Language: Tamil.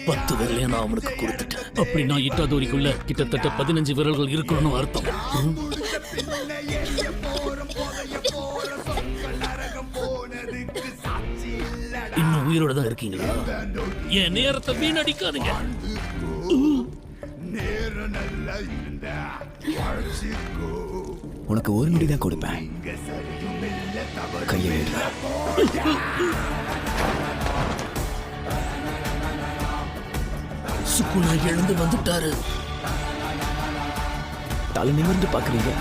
10 விரலையும் நான் அவனுக்கு கொடுத்துட்டேன். அப்படின்னா இட்டாதோரிக்குள்ள கிட்டத்தட்ட 15 விரல்கள் இருக்கணும்னு அர்த்தம். இன்னும் உயிரோட தான் இருக்கீங்களா? என் நேரத்தை வீணடிக்காதீங்க. உனக்கு ஒரு நொடி தான் கொடுப்பேன். கையை விடுற. சுக்குனா எழுந்து வந்துட்டாரு. தலை நிமிர்ந்து பாக்குறீங்க.